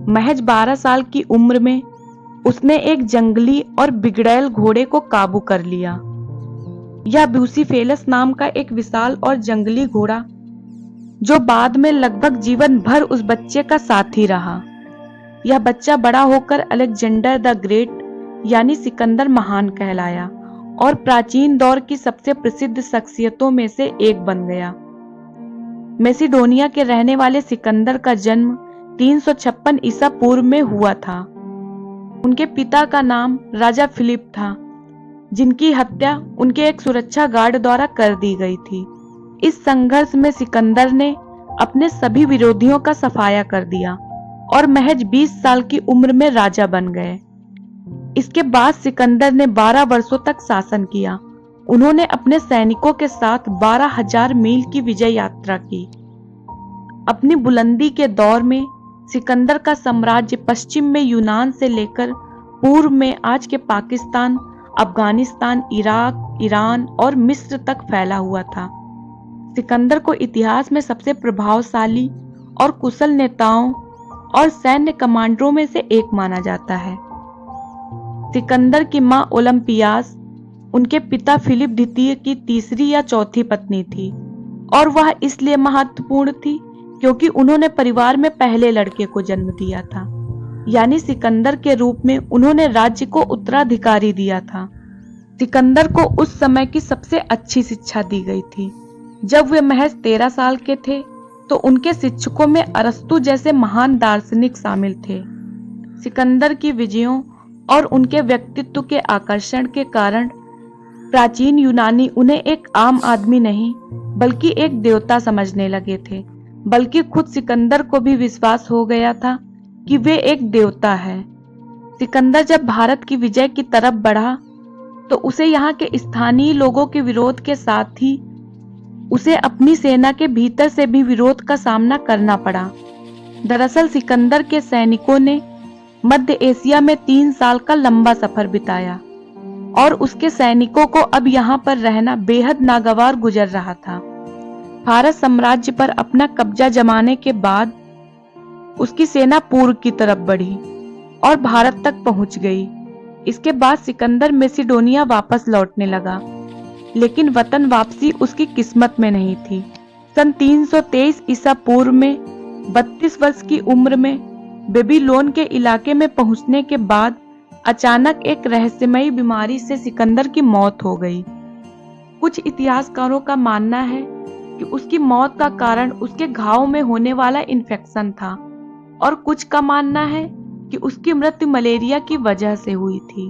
महज 12 साल की उम्र में उसने एक जंगली और बिगड़ैल घोड़े को काबू कर लिया। यह ब्यूसीफेलस नाम का एक विशाल और जंगली घोड़ा, जो बाद में लगभग जीवन भर उस बच्चे का साथी रहा। यह बच्चा बड़ा होकर अलेक्जेंडर द ग्रेट यानी सिकंदर महान कहलाया और प्राचीन दौर की सबसे प्रसिद्ध शख्सियतों में से एक बन गया। मैसिडोनिया के रहने वाले सिकंदर का जन्म 356 ईसा पूर्व में हुआ था। उनके पिता का नाम राजा फिलिप था, जिनकी हत्या उनके एक सुरक्षा गार्ड द्वारा कर दी गई थी। इस संघर्ष में सिकंदर ने अपने सभी विरोधियों का सफाया कर दिया और महज 20 साल की उम्र में राजा बन गए। इसके बाद सिकंदर ने 12 वर्षों तक शासन किया। उन्होंने अपने सैनिकों के साथ 12,000 मील की विजय यात्रा की। अपनी बुलंदी के दौर में सिकंदर का साम्राज्य पश्चिम में यूनान से लेकर पूर्व में आज के पाकिस्तान, अफगानिस्तान, इराक, ईरान और मिस्र तक फैला हुआ था। सिकंदर को इतिहास में सबसे प्रभावशाली और कुशल नेताओं और सैन्य कमांडरों में से एक माना जाता है। सिकंदर की मां ओलंपियास उनके पिता फिलिप द्वितीय की तीसरी या चौथी पत्नी थी और वह इसलिए महत्वपूर्ण थी क्योंकि उन्होंने परिवार में पहले लड़के को जन्म दिया था, यानी सिकंदर के रूप में उन्होंने राज्य को उत्तराधिकारी दिया था। सिकंदर को उस समय की सबसे अच्छी शिक्षा दी गई थी। जब वे महज 13 साल के थे तो उनके शिक्षकों में अरस्तु जैसे महान दार्शनिक शामिल थे। सिकंदर की विजयों और उनके व्यक्तित्व के आकर्षण के कारण प्राचीन यूनानी उन्हें एक आम आदमी नहीं बल्कि एक देवता समझने लगे थे। बल्कि खुद सिकंदर को भी विश्वास हो गया था कि वे एक देवता है। सिकंदर जब भारत की विजय की तरफ बढ़ा तो उसे यहाँ के स्थानीय लोगों के विरोध के साथ ही उसे अपनी सेना के भीतर से भी विरोध का सामना करना पड़ा। दरअसल सिकंदर के सैनिकों ने मध्य एशिया में 3 साल का लंबा सफर बिताया और उसके सैनिकों को अब यहाँ पर रहना बेहद नागवार गुजर रहा था। फारस साम्राज्य पर अपना कब्जा जमाने के बाद उसकी सेना पूर्व की तरफ बढ़ी और भारत तक पहुंच गई। इसके बाद सिकंदर मैसिडोनिया वापस लौटने लगा, लेकिन वतन वापसी उसकी किस्मत में नहीं थी। सन 323 ईसा पूर्व में 32 वर्ष की उम्र में बेबीलोन के इलाके में पहुंचने के बाद अचानक एक रहस्यमयी बीमारी से सिकंदर की मौत हो गई। कुछ इतिहासकारों का मानना है कि उसकी मौत का कारण उसके घाव में होने वाला इन्फेक्शन था और कुछ का मानना है कि उसकी मृत्यु मलेरिया की वजह से हुई थी।